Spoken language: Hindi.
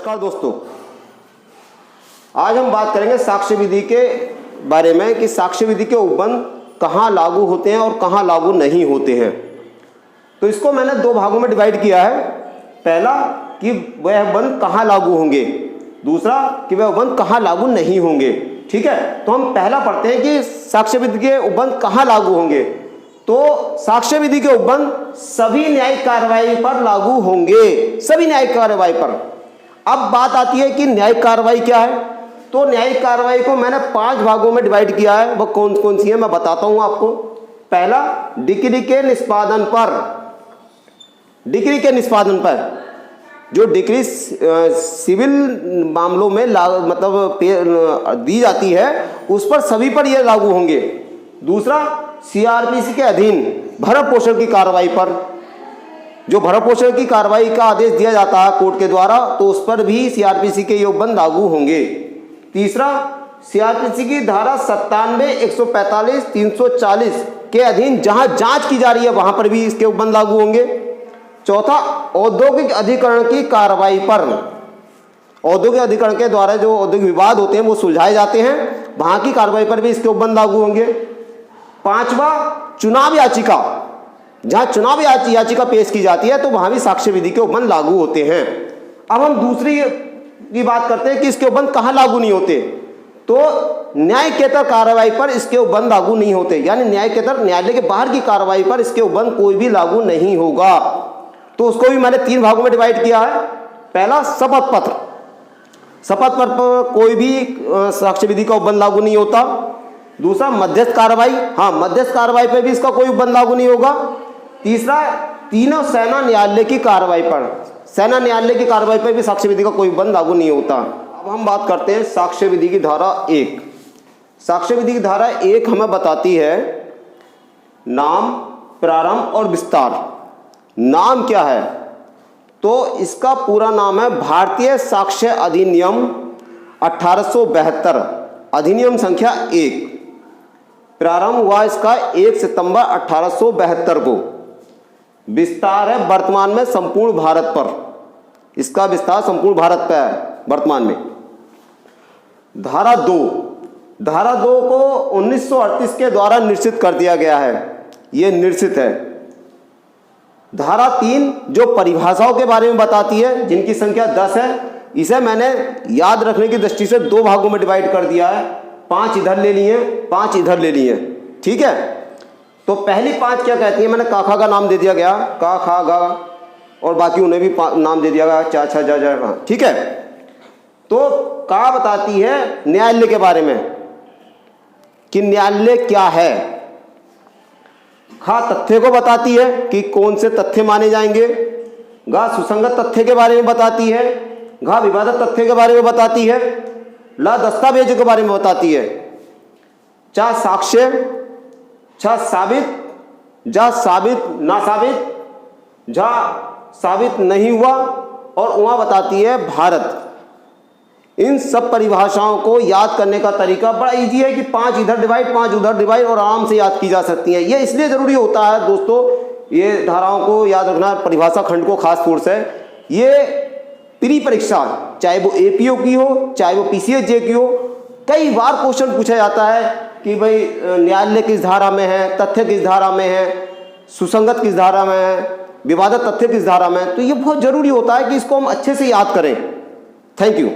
नमस्कार दोस्तों, आज हम बात करेंगे साक्ष्य विधि के बारे में कि साक्ष्य विधि के उपबंध कहाँ लागू होते हैं और कहाँ लागू नहीं होते हैं। तो इसको मैंने दो भागों में डिवाइड किया है। पहला कि वह उपबंध कहाँ लागू होंगे, दूसरा कि वह उपबंध कहाँ लागू नहीं होंगे। ठीक है, तो हम पहला पढ़ते हैं कि साक्ष्य विधि के उपबंध कहाँ लागू होंगे। तो साक्ष्य विधि के उपबंध सभी न्यायिक कार्रवाई पर लागू होंगे, सभी न्यायिक कार्रवाई पर। अब बात आती है कि न्यायिक कार्रवाई क्या है। तो न्यायिक कार्रवाई को मैंने 5 भागों में डिवाइड किया है। वो कौन कौन सी है मैं बताता हूं आपको। पहला, डिक्री के निष्पादन पर। डिक्री के निष्पादन पर जो डिक्री सिविल मामलों में मतलब दी जाती है उस पर सभी पर यह लागू होंगे। दूसरा, सीआरपीसी के अधीन भरण पोषण की कार्रवाई पर, जो भरण पोषण की कार्रवाई का आदेश दिया जाता है कोर्ट के द्वारा, तो उस पर भी सीआरपीसी के ये उपबंध लागू होंगे। तीसरा, सीआरपीसी की धारा 97, 145, 340 के अधीन जहां जांच की जा रही है वहां पर भी इसके उपबंध लागू होंगे। चौथा, औद्योगिक अधिकरण की कार्रवाई पर, औद्योगिक अधिकरण के द्वारा जो औद्योगिक विवाद होते हैं वो सुलझाए जाते हैं, वहां की कार्रवाई पर भी इसके उपबंध लागू होंगे। पांचवा, चुनाव याचिका, जहां चुनाव याचिका पेश की जाती है तो वहां भी साक्ष्य विधि के उपबंध लागू होते हैं। अब हम दूसरी की बात करते हैं कि इसके उपबंध कहां लागू नहीं होते। तो न्यायिकेतर कार्रवाई पर इसके उपबंध लागू नहीं होते, यानी न्यायिकेतर न्यायालय के बाहर की कार्रवाई पर इसके उपबंध कोई भी लागू नहीं होगा। तो उसको भी मैंने 3 भागों में डिवाइड किया है। पहला, शपथ पत्र। शपथ पत्र पर कोई भी साक्ष्य विधि का उपबंध लागू नहीं होता। दूसरा, मध्यस्थ कार्रवाई, हाँ मध्यस्थ कार्रवाई पर भी इसका कोई उपबंध लागू नहीं होगा। तीसरा, तीनों सेना न्यायालय की कार्रवाई पर, सेना न्यायालय की कार्रवाई पर भी साक्ष्य विधि का कोई उपबंध लागू नहीं होता। अब हम बात करते हैं साक्ष्य विधि की धारा 1। साक्ष्य विधि की धारा 1 हमें बताती है नाम, प्रारंभ और विस्तार। नाम क्या है? तो इसका पूरा नाम है भारतीय साक्ष्य अधिनियम 1872, अधिनियम संख्या 1। प्रारंभ हुआ इसका 1 सितंबर 1872 को। विस्तार है वर्तमान में संपूर्ण भारत पर, इसका विस्तार संपूर्ण भारत पर है वर्तमान में। धारा 2, धारा 2 को 1938 के द्वारा निश्चित कर दिया गया है, यह निश्चित है। धारा 3 जो परिभाषाओं के बारे में बताती है, जिनकी संख्या 10 है, इसे मैंने याद रखने की दृष्टि से 2 भागों में डिवाइड कर दिया है। 5 इधर ले लिए, 5 इधर ले लिए। ठीक है, तो पहली 5 क्या कहती है, मैंने काखा का नाम दे दिया गया, का खा गा, और बाकी उन्हें भी नाम दे दिया गया, चा छा जा जा। ठीक है, तो का बताती है न्यायालय के बारे में कि न्यायालय क्या है। खा तथ्य को बताती है कि कौन से तथ्य माने जाएंगे। गा सुसंगत तथ्य के बारे में बताती है। घा विवादित तथ्य के बारे में बताती है। ला दस्तावेज के बारे में बताती है। चा साक्ष्य, छा साबित, जा साबित ना साबित, झा साबित नहीं हुआ, और उहाँ बताती है भारत। इन सब परिभाषाओं को याद करने का तरीका बड़ा इजी है कि 5 इधर डिवाइड, 5 उधर डिवाइड, और आराम से याद की जा सकती है। ये इसलिए जरूरी होता है दोस्तों, ये धाराओं को याद रखना, परिभाषा खंड को खास तौर से। ये प्री परीक्षा, चाहे वो एपीओ की हो, चाहे वो पीसीएसजे की हो, कई बार क्वेश्चन पूछा जाता है कि भाई न्यायालय किस धारा में है, तथ्य किस धारा में है, सुसंगत किस धारा में है, विवादित तथ्य किस धारा में है। तो ये बहुत जरूरी होता है कि इसको हम अच्छे से याद करें। Thank you.